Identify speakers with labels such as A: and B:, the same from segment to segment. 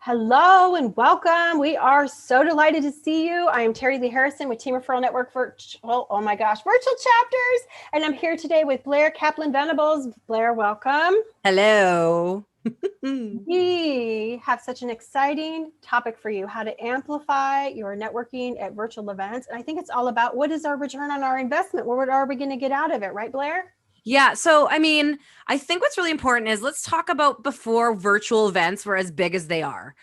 A: Hello and welcome. We are so delighted to see you. I am Terilee Harrison with Team Referral Network Virtual Chapters. And I'm here today with Blair, Kaplan, Venables. Blair, welcome.
B: Hello.
A: We have such an exciting topic for you, how to amplify your networking at virtual events. And I think it's all about what is our return on our investment? What are we going to get out of it? Right, Blair?
B: Yeah. So, I think what's really important is let's talk about before virtual events were as big as they are.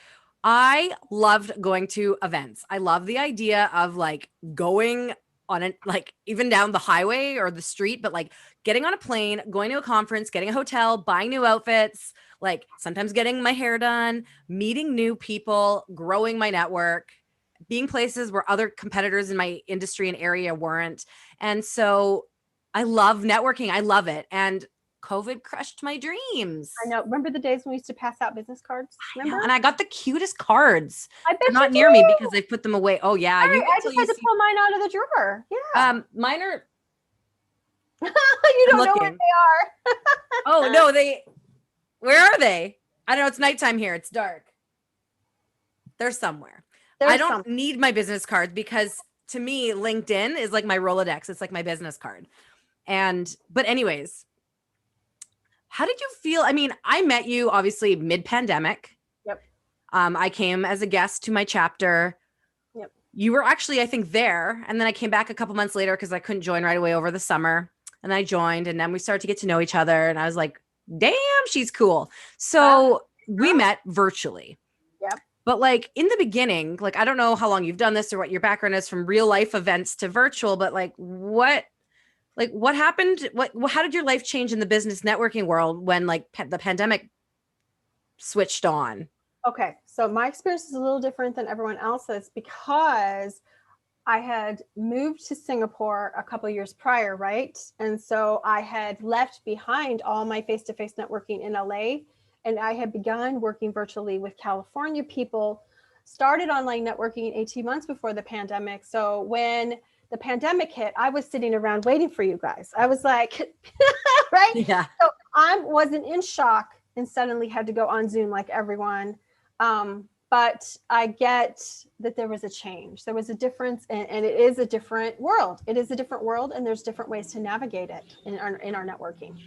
B: I loved going to events. I love the idea of like going on it, like even down the highway or the street, but like getting on a plane, going to a conference, getting a hotel, buying new outfits, like sometimes getting my hair done, meeting new people, growing my network, being places where other competitors in my industry and area weren't. And so I love networking. I love it. And COVID crushed my dreams.
A: I know. Remember the days when we used to pass out business cards? Remember?
B: And I got the cutest cards.
A: I bet
B: They're not
A: you
B: near me
A: do.
B: because they put them away. Oh yeah,
A: All right, I just had to pull mine out of the drawer. Yeah.
B: Mine are.
A: You don't know where they are.
B: Oh no, where are they? I don't know. It's nighttime here. It's dark. They're somewhere. I don't need my business cards because to me, LinkedIn is like my Rolodex. It's like my business card. But anyways, how did you feel? I mean, I met you obviously mid-pandemic.
A: Yep.
B: I came as a guest to my chapter.
A: Yep.
B: You were actually, I think, there. And then I came back a couple months later because I couldn't join right away over the summer. And I joined and then we started to get to know each other. And I was like, damn, she's cool. So we met virtually.
A: Yep.
B: But like in the beginning, like, I don't know how long you've done this or what your background is from real life events to virtual, but like what happened? How did your life change in the business networking world when like the pandemic switched on?
A: Okay. So my experience is a little different than everyone else's because I had moved to Singapore a couple of years prior, right? And so I had left behind all my face-to-face networking in LA, and I had begun working virtually with California people, started online networking 18 months before the pandemic. So when the pandemic hit, I was sitting around waiting for you guys. I was like, right?
B: Yeah.
A: So I wasn't in shock and suddenly had to go on Zoom like everyone. But I get that there was a change. There was a difference, and it is a different world. It is a different world, and there's different ways to navigate it in our networking.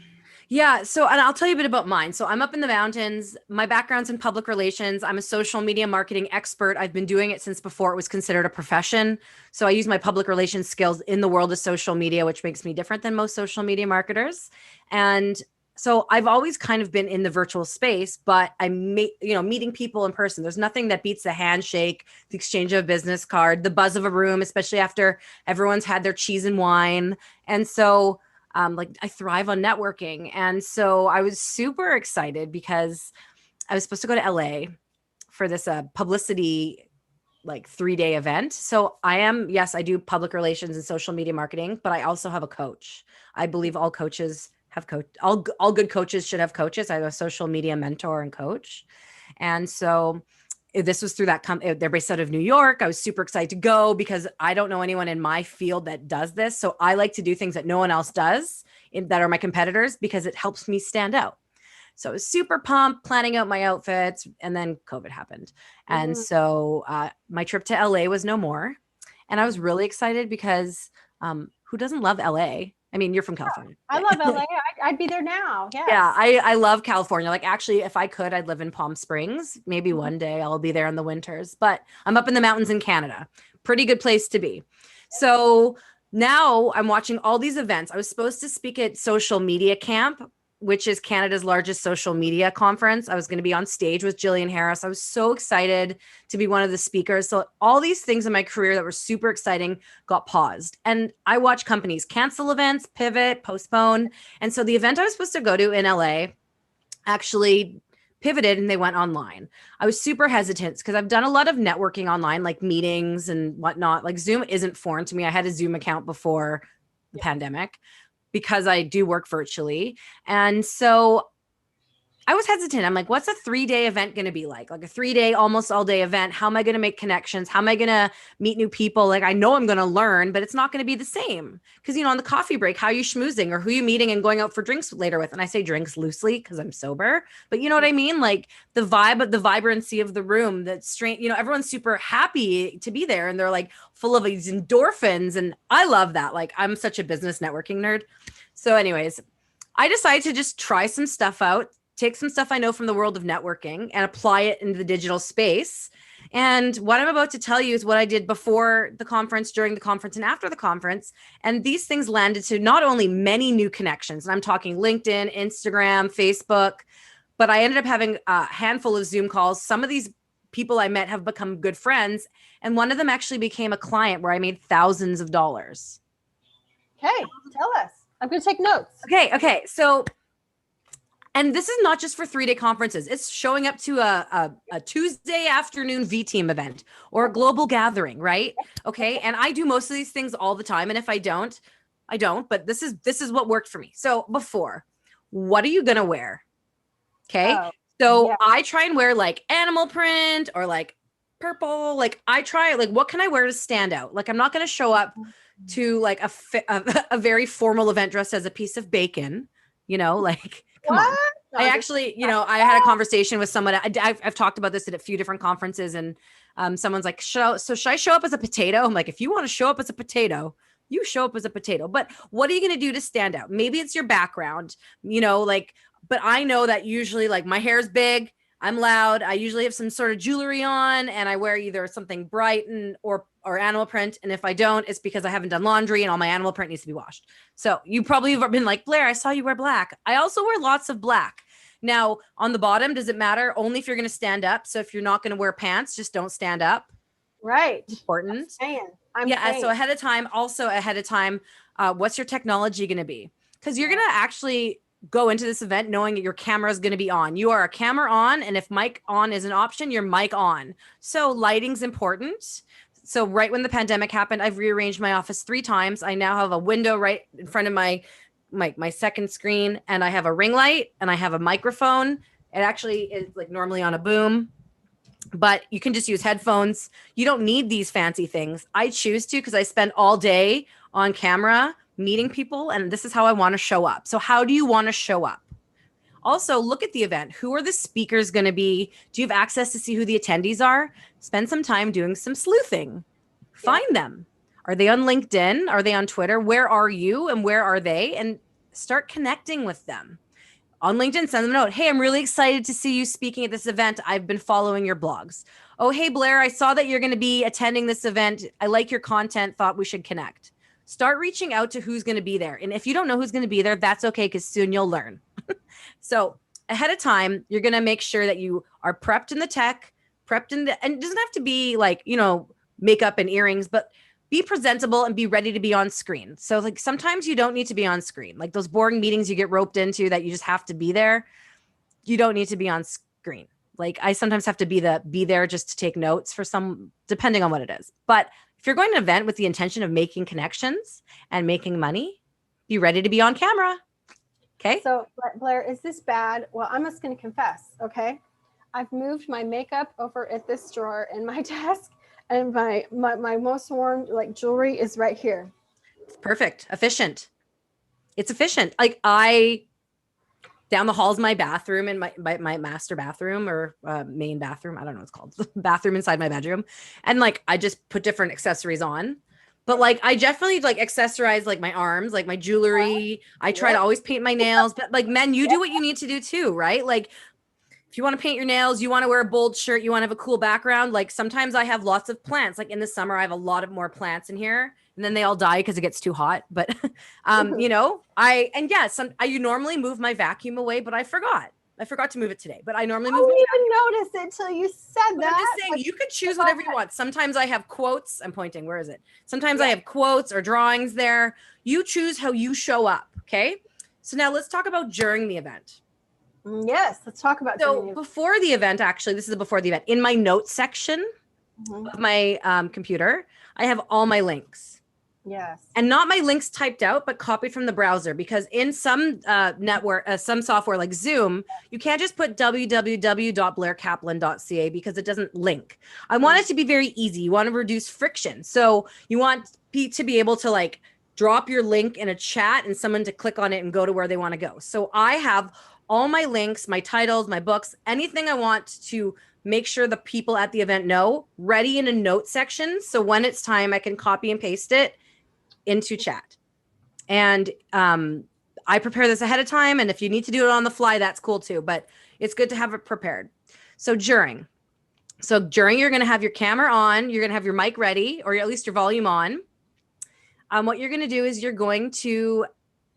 B: Yeah. So, and I'll tell you a bit about mine. So I'm up in the mountains. My background's in public relations. I'm a social media marketing expert. I've been doing it since before it was considered a profession. So I use my public relations skills in the world of social media, which makes me different than most social media marketers. And so I've always kind of been in the virtual space, but meeting people in person. There's nothing that beats the handshake, the exchange of a business card, the buzz of a room, especially after everyone's had their cheese and wine. And so I thrive on networking. And so I was super excited because I was supposed to go to LA for this publicity, like 3-day event. So I do public relations and social media marketing, but I also have a coach. I believe all coaches have all good coaches should have coaches. I have a social media mentor and coach. And so this was through that they're based out of New York. I was super excited to go because I don't know anyone in my field that does this. So I like to do things that no one else does that are my competitors because it helps me stand out. So I was super pumped planning out my outfits, and then COVID happened. And so my trip to LA was no more. And I was really excited because who doesn't love LA? I mean, you're from California.
A: I love LA. I'd be there now. Yes.
B: Yeah, I love California. Like actually, if I could, I'd live in Palm Springs. Maybe one day I'll be there in the winters, but I'm up in the mountains in Canada. Pretty good place to be. So now I'm watching all these events. I was supposed to speak at Social Media Camp, which is Canada's largest social media conference. I was going to be on stage with Jillian Harris. I was so excited to be one of the speakers. So all these things in my career that were super exciting got paused. And I watch companies cancel events, pivot, postpone. And so the event I was supposed to go to in LA actually pivoted and they went online. I was super hesitant because I've done a lot of networking online, like meetings and whatnot. Like Zoom isn't foreign to me. I had a Zoom account before the pandemic, because I do work virtually. And so I was hesitant. I'm like, what's a 3-day event going to be like? Like a 3-day, almost all day event. How am I going to make connections? How am I going to meet new people? Like, I know I'm going to learn, but it's not going to be the same. Because, on the coffee break, how are you schmoozing or who are you meeting and going out for drinks later with? And I say drinks loosely because I'm sober, but you know what I mean? Like the vibe, the vibrancy of the room, that strange, everyone's super happy to be there and they're like full of these endorphins. And I love that. Like, I'm such a business networking nerd. So anyways, I decided to just try some stuff out, take some stuff I know from the world of networking and apply it into the digital space. And what I'm about to tell you is what I did before the conference, during the conference, and after the conference. And these things landed to not only many new connections, and I'm talking LinkedIn, Instagram, Facebook, but I ended up having a handful of Zoom calls. Some of these people I met have become good friends. And one of them actually became a client where I made thousands of dollars.
A: Okay, tell us. I'm going to take notes.
B: Okay. So, and this is not just for 3-day conferences. It's showing up to a Tuesday afternoon V-Team event or a global gathering, right? Okay. And I do most of these things all the time. And if I don't, I don't. But this is what worked for me. So before, what are you going to wear? Okay. So I try and wear like animal print or like purple. Like I try, like, what can I wear to stand out? Like, I'm not going to show up to like a very formal event dressed as a piece of bacon, like, come on. I actually, I had a conversation with someone. I've talked about this at a few different conferences, and someone's like, should I show up as a potato? I'm like, if you want to show up as a potato, you show up as a potato. But what are you going to do to stand out? Maybe it's your background, but I know that usually, like, my hair's big, I'm loud, I usually have some sort of jewelry on, and I wear either something bright or animal print. And if I don't, it's because I haven't done laundry and all my animal print needs to be washed. So you probably have been like, Blair, I saw you wear black. I also wear lots of black. Now, on the bottom, does it matter? Only if you're going to stand up. So if you're not going to wear pants, just don't stand up.
A: Right.
B: Important.
A: I'm saying.
B: So ahead of time, what's your technology going to be? Because you're going to actually go into this event knowing that your camera is going to be on. You are a camera on, and if mic on is an option, you're mic on. So lighting's important. So right when the pandemic happened, I've rearranged my office 3 times. I now have a window right in front of my second screen, and I have a ring light and I have a microphone. It actually is like normally on a boom, but you can just use headphones. You don't need these fancy things. I choose to because I spend all day on camera meeting people, and this is how I want to show up. So how do you want to show up? Also, look at the event. Who are the speakers going to be? Do you have access to see who the attendees are? Spend some time doing some sleuthing. Find them. Are they on LinkedIn? Are they on Twitter? Where are you and where are they? And start connecting with them. On LinkedIn, send them a note. Hey, I'm really excited to see you speaking at this event. I've been following your blogs. Oh, hey, Blair, I saw that you're going to be attending this event. I like your content. Thought we should connect. Start reaching out to who's going to be there. And if you don't know who's going to be there, that's okay, because soon you'll learn. So ahead of time, you're going to make sure that you are prepped in the tech, and it doesn't have to be like, makeup and earrings, but be presentable and be ready to be on screen. So like sometimes you don't need to be on screen. Like those boring meetings you get roped into that you just have to be there. You don't need to be on screen. Like I sometimes have to be there just to take notes for some, depending on what it is. But if you're going to an event with the intention of making connections and making money, be ready to be on camera. Okay.
A: So Blair, is this bad? Well, I'm just going to confess. Okay. I've moved my makeup over at this drawer in my desk, and my most worn like jewelry is right here.
B: It's perfect. Efficient. It's efficient. Like down the hall is my bathroom, and my master bathroom or main bathroom. I don't know what it's called. Bathroom inside my bedroom. And like, I just put different accessories on. But like, I definitely like accessorize like my arms, like my jewelry. I try to always paint my nails, but like men, you do what you need to do too, right? Like if you want to paint your nails, you want to wear a bold shirt, you want to have a cool background. Like sometimes I have lots of plants. Like in the summer, I have a lot of more plants in here, and then they all die because it gets too hot. But, you normally move my vacuum away, but I forgot to move it today, but I normally move.
A: I didn't even notice it till you said that.
B: I'm just saying, you could choose whatever you want. Sometimes I have quotes. I'm pointing. Where is it? Sometimes I have quotes or drawings there. You choose how you show up. Okay. So now let's talk about during the event.
A: Yes. Let's talk about.
B: So before the event, actually, this is before the event. In my notes section of my computer, I have all my links.
A: Yes.
B: And not my links typed out, but copied from the browser, because in some some software like Zoom, you can't just put www.blairkaplan.ca because it doesn't link. I want it to be very easy. You want to reduce friction. So you want to be able to like drop your link in a chat and someone to click on it and go to where they want to go. So I have all my links, my titles, my books, anything I want to make sure the people at the event know, ready in a note section. So when it's time, I can copy and paste it into chat. And I prepare this ahead of time. And if you need to do it on the fly, that's cool too. But it's good to have it prepared. So during, you're going to have your camera on, you're going to have your mic ready, or at least your volume on. What you're going to do is you're going to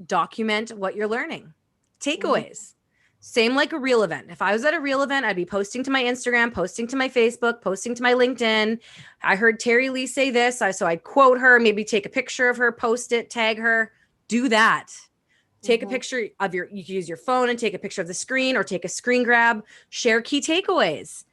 B: document what you're learning. Takeaways. Same like a real event. If I was at a real event, I'd be posting to my Instagram, posting to my Facebook, posting to my LinkedIn. I heard Terilee say this, so I'd quote her, maybe take a picture of her, post it, tag her. Do that. Take a picture of you can use your phone and take a picture of the screen, or take a screen grab. Share key takeaways.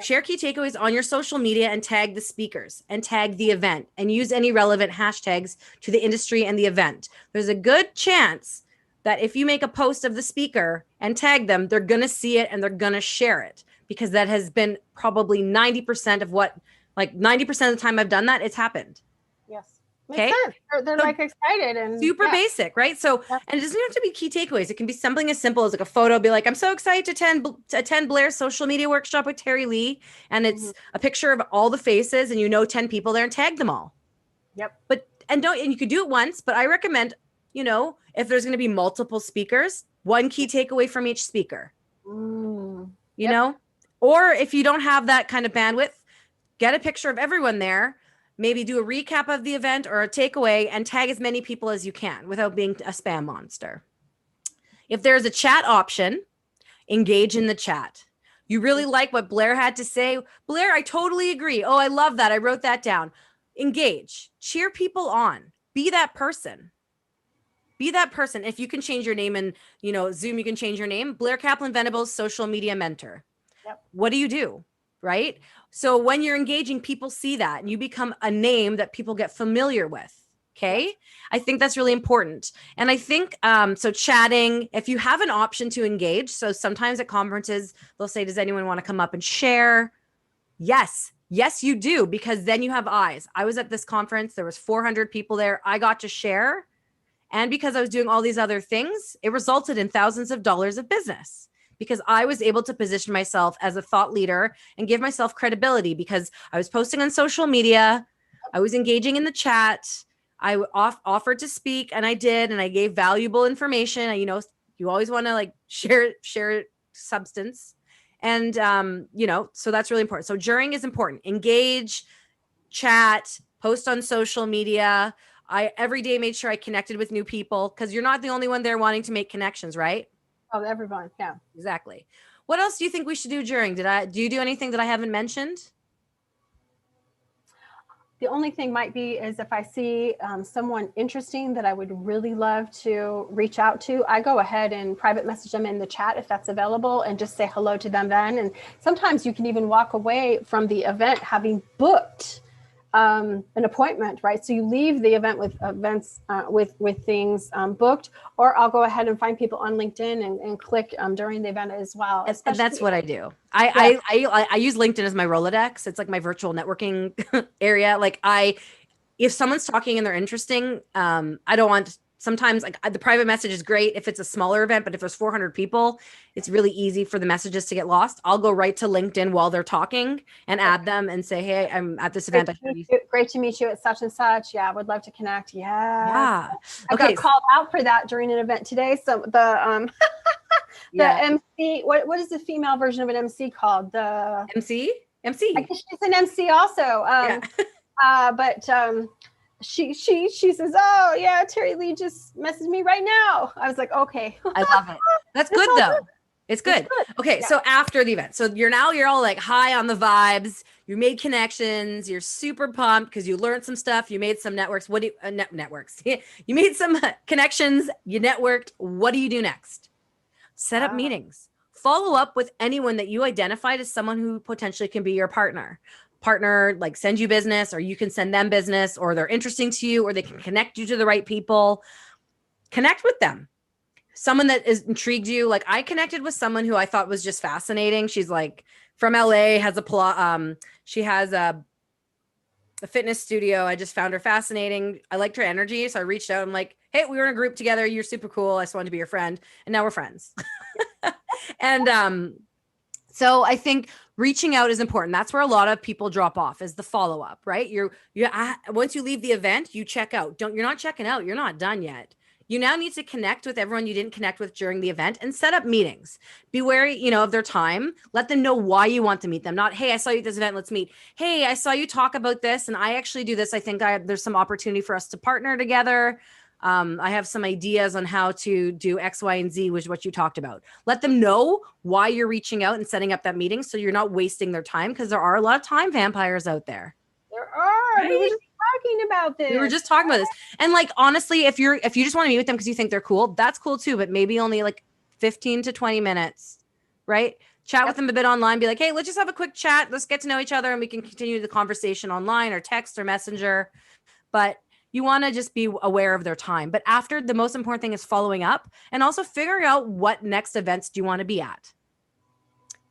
B: Share key takeaways on your social media and tag the speakers and tag the event, and use any relevant hashtags to the industry and the event. There's a good chance that if you make a post of the speaker and tag them, they're going to see it and they're going to share it, because that has been probably 90% of what, like 90% of the time I've done that, it's happened.
A: Yes. Makes sense. They're so like excited and
B: super basic, right? So, and it doesn't have to be key takeaways. It can be something as simple as like a photo, be like, I'm so excited to attend Blair's social media workshop with Terilee. And it's a picture of all the faces and 10 people there, and tag them all. Yep. And you could do it once, but I recommend, if there's going to be multiple speakers, one key takeaway from each speaker, you know, or if you don't have that kind of bandwidth, get a picture of everyone there, maybe do a recap of the event or a takeaway, and tag as many people as you can without being a spam monster. If there's a chat option, engage in the chat. You really like what Blair had to say? Blair, I totally agree. Oh, I love that. I wrote that down. Engage, cheer people on, be that person. Be that person. If you can change your name in, Zoom, you can change your name. Blair Kaplan Venables, social media mentor. Yep. What do? Right? So when you're engaging, people see that and you become a name that people get familiar with. Okay. Yep. I think that's really important. And I think, so chatting, if you have an option to engage, so sometimes at conferences, they'll say, does anyone want to come up and share? Yes, you do, because then you have eyes. I was at this conference. There was 400 people there. I got to share. And because I was doing all these other things, it resulted in thousands of dollars of business, because I was able to position myself as a thought leader and give myself credibility, because I was posting on social media. I was engaging in the chat. I offered to speak, and I did, and I gave valuable information. You always want to like share substance. And, so that's really important. So during is important. Engage, chat, post on social media. I every day made sure I connected with new people, because you're not the only one there wanting to make connections, right?
A: Oh, everyone. Yeah,
B: exactly. What else do you think we should do during? Do you do anything that I haven't mentioned?
A: The only thing might be is if I see someone interesting that I would really love to reach out to, I go ahead and private message them in the chat if that's available, and just say hello to them then. And sometimes you can even walk away from the event having booked an appointment, right? So you leave the event with events with things booked, or I'll go ahead and find people on LinkedIn and click during the event as well.
B: And that's what I do. I use LinkedIn as my Rolodex. It's like my virtual networking area. Like if someone's talking and they're interesting, I don't want. Sometimes like the private message is great if it's a smaller event, but if there's 400 people, it's really easy for the messages to get lost. I'll go right to LinkedIn while they're talking and add them and say, hey, I'm at this event.
A: Great to meet you at such and such. Yeah, would love to connect.
B: Yeah.
A: I got called out for that during an event today. So the MC, what is the female version of an MC called? The
B: MC.
A: I guess she's an MC also. She says, oh yeah, Terilee just messaged me right now. I was like, okay.
B: I love it. That's good though. It's good. Okay. Yeah. So after the event, so you're all like high on the vibes. You made connections. You're super pumped because you learned some stuff. You made some networks. Networks? You made some connections. You networked. What do you do next? Set up meetings. Follow up with anyone that you identified as someone who potentially can be your partner. partner, like send you business, or you can send them business, or they're interesting to you, or they can connect you to the right people. Connect with them. Someone that is intrigued you. Like I connected with someone who I thought was just fascinating. She's like from LA, has she has a fitness studio. I just found her fascinating. I liked her energy. So I reached out. I'm like, hey, we were in a group together. You're super cool. I just wanted to be your friend. And now we're friends. And so I think reaching out is important. That's where a lot of people drop off, is the follow up, right? Once you leave the event, you check out. You're not checking out. You're not done yet. You now need to connect with everyone you didn't connect with during the event and set up meetings. Be wary, of their time. Let them know why you want to meet them. Not, hey, I saw you at this event. Let's meet. Hey, I saw you talk about this and I actually do this. I think there's some opportunity for us to partner together. I have some ideas on how to do X, Y, and Z, which is what you talked about. Let them know why you're reaching out and setting up that meeting so you're not wasting their time, because there are a lot of time vampires out there.
A: There are. Right? We were just talking about this.
B: We were just talking about this. And like, honestly, if you just want to meet with them because you think they're cool, that's cool too, but maybe only like 15 to 20 minutes, right? Chat with them a bit online, be like, hey, let's just have a quick chat. Let's get to know each other and we can continue the conversation online or text or messenger. But you want to just be aware of their time. But after, the most important thing is following up and also figuring out what next events do you want to be at.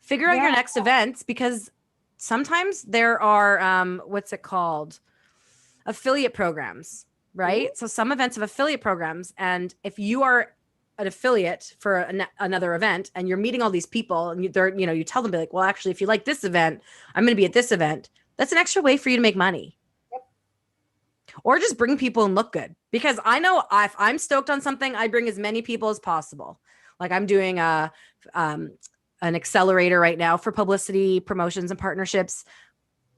B: Figure out your next events, because sometimes there are, what's it called? Affiliate programs, right? Mm-hmm. So some events have affiliate programs. And if you are an affiliate for another event and you're meeting all these people and you tell them, be like, well, actually, if you like this event, I'm going to be at this event. That's an extra way for you to make money. Or just bring people and look good. Because I know if I'm stoked on something, I bring as many people as possible. Like I'm doing an accelerator right now for publicity, promotions, and partnerships.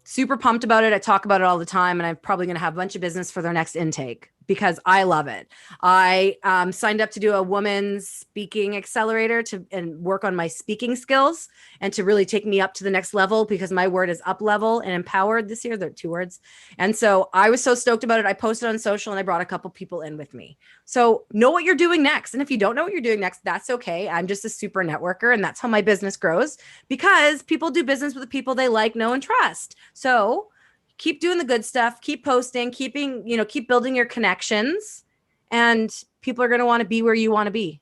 B: Super pumped about it. I talk about it all the time, and I'm probably going to have a bunch of business for their next intake because I love it. I signed up to do a woman's speaking accelerator and work on my speaking skills and to really take me up to the next level, because my word is up level and empowered this year. They're 2 words. And so I was so stoked about it. I posted on social and I brought a couple people in with me. So know what you're doing next. And if you don't know what you're doing next, that's okay. I'm just a super networker, and that's how my business grows, because people do business with the people they like, know, and trust. So keep doing the good stuff, keep posting, keep building your connections, and people are going to want to be where you want to be.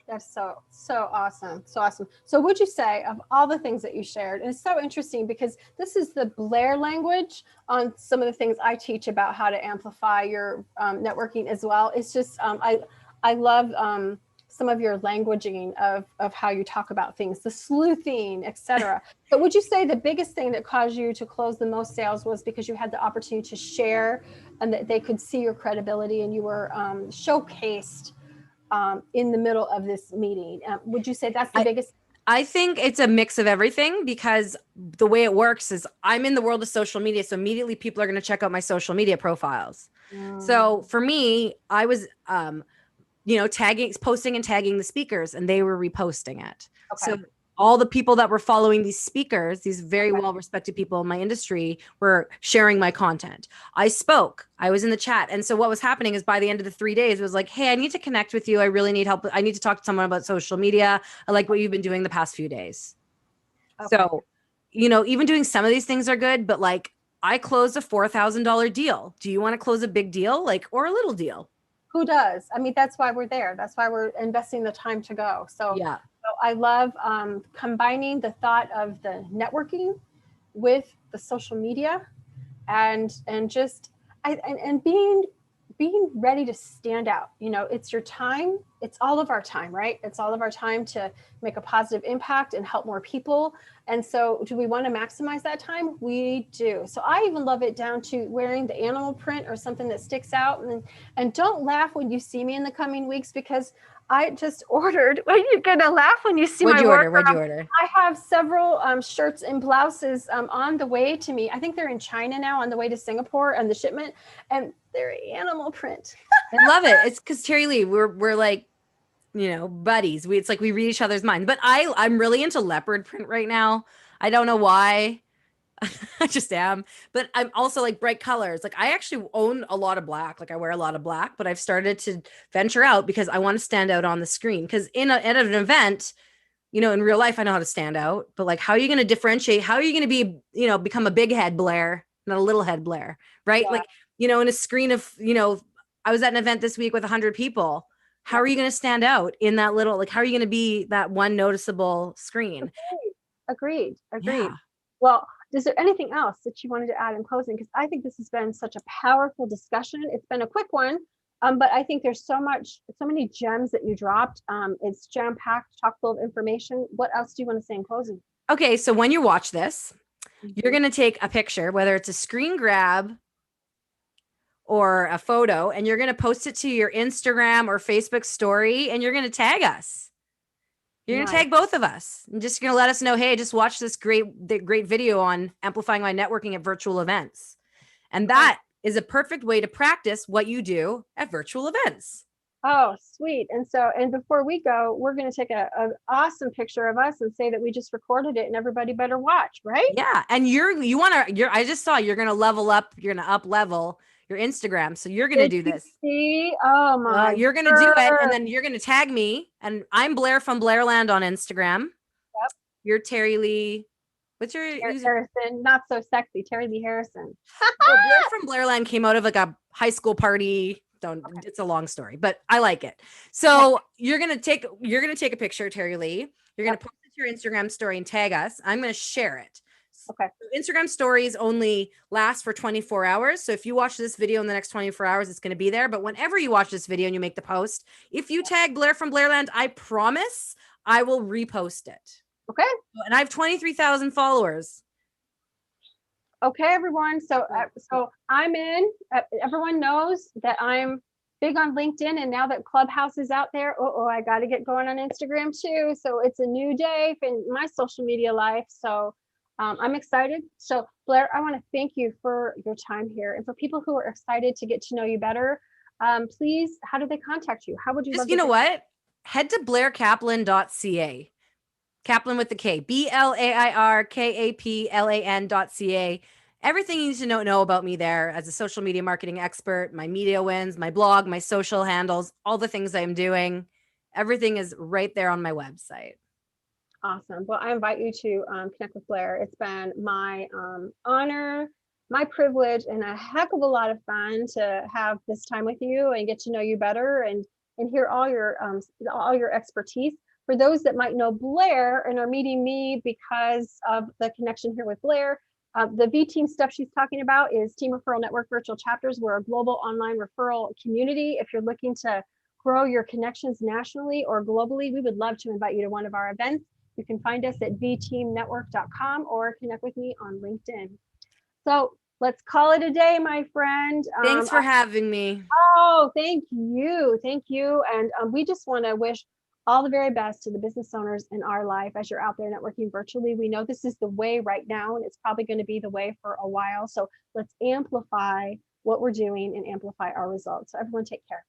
A: That's so awesome. So awesome. So would you say, of all the things that you shared, and it's so interesting because this is the Blair language on some of the things I teach about how to amplify your networking as well. It's just, I love some of your languaging of how you talk about things, the sleuthing, etc. But would you say the biggest thing that caused you to close the most sales was because you had the opportunity to share and that they could see your credibility and you were showcased in the middle of this meeting? Would you say that's the biggest?
B: I think it's a mix of everything, because the way it works is I'm in the world of social media. So immediately people are going to check out my social media profiles. So for me, I was, posting and tagging the speakers, and they were reposting it. Okay. So all the people that were following these speakers, these very well-respected people in my industry, were sharing my content. I spoke, I was in the chat. And so what was happening is by the end of the 3 days, it was like, hey, I need to connect with you. I really need help. I need to talk to someone about social media. I like what you've been doing the past few days. Okay. So, even doing some of these things are good, but like I closed a $4,000 deal. Do you want to close a big deal, or a little deal?
A: Who does? I mean, that's why we're there. That's why we're investing the time to go. So yeah. So I love combining the thought of the networking with the social media and being ready to stand out. It's your time. It's all of our time, right? It's all of our time to make a positive impact and help more people. And so do we want to maximize that time? We do. So I even love it down to wearing the animal print or something that sticks out. And don't laugh when you see me in the coming weeks, because I just ordered. Well, you're gonna laugh when you see my order.
B: What'd you order?
A: I have several shirts and blouses on the way to me. I think they're in China now, on the way to Singapore, and the shipment, and they're animal print.
B: I love it. It's because Terilee, we're like, buddies. It's like we read each other's minds. But I'm really into leopard print right now. I don't know why. I just am. But I'm also like bright colors. Like I actually own a lot of black. Like I wear a lot of black, but I've started to venture out because I want to stand out on the screen. Because at an event, in real life, I know how to stand out, but like, how are you going to differentiate? How are you going to be, become a big head Blair, not a little head Blair, right?
A: Yeah.
B: Like, in a screen of, I was at an event this week with 100 people. How are you going to stand out in that little, like, how are you going to be that one noticeable screen?
A: Agreed.
B: Yeah.
A: Well, is there anything else that you wanted to add in closing? Because I think this has been such a powerful discussion. It's been a quick one, but I think there's so many gems that you dropped. It's jam-packed, chock full of information. What else do you want to say in closing?
B: Okay. So when you watch this, you're going to take a picture, whether it's a screen grab or a photo, and you're going to post it to your Instagram or Facebook story, and you're going to tag us. You're going to tag both of us and just going to let us know, hey, just watch this great video on amplifying my networking at virtual events. And that is a perfect way to practice what you do at virtual events.
A: Oh, sweet. And before we go, we're going to take an awesome picture of us and say that we just recorded it and everybody better watch, right?
B: Yeah. And I just saw you're going to level up, you're going to up level your Instagram. So you're going to do this.
A: See? Oh my.
B: You're going to do it. And then you're going to tag me. And I'm Blair from Blairland on Instagram.
A: Yep.
B: You're Terilee. What's your
A: Harrison? Not so sexy. Terilee Harrison.
B: Blair from Blairland came out of like a high school party. It's a long story, but I like it. So you're gonna take a picture, Terilee. You're gonna post it to your Instagram story and tag us. I'm gonna share it.
A: Okay.
B: So Instagram stories only last for 24 hours. So if you watch this video in the next 24 hours, it's gonna be there. But whenever you watch this video and you make the post, if you tag Blair from Blairland, I promise I will repost it.
A: Okay.
B: And I have 23,000 followers.
A: Okay, everyone. So I'm in. Everyone knows that I'm big on LinkedIn, and now that Clubhouse is out there, I got to get going on Instagram too. So it's a new day in my social media life. So I'm excited. So Blair, I want to thank you for your time here, and for people who are excited to get to know you better. Please, how do they contact you? How would you?
B: Just what? Head to blairkaplan.ca. Kaplan with the K, BLAIRKAPLAN.ca. Everything you need to know about me there as a social media marketing expert, my media wins, my blog, my social handles, all the things I'm doing. Everything is right there on my website.
A: Awesome. Well, I invite you to connect with Blair. It's been my honor, my privilege, and a heck of a lot of fun to have this time with you and get to know you better and hear all your expertise. For those that might know Blair and are meeting me because of the connection here with Blair, the V Team stuff she's talking about is Team Referral Network Virtual Chapters. We're a global online referral community. If you're looking to grow your connections nationally or globally, we would love to invite you to one of our events. You can find us at vteamnetwork.com or connect with me on LinkedIn. So let's call it a day, my friend.
B: Thanks for having me.
A: Oh, thank you. Thank you. And we just want to wish all the very best to the business owners in our life as you're out there networking virtually. We know this is the way right now, and it's probably going to be the way for a while. So let's amplify what we're doing and amplify our results. So everyone take care.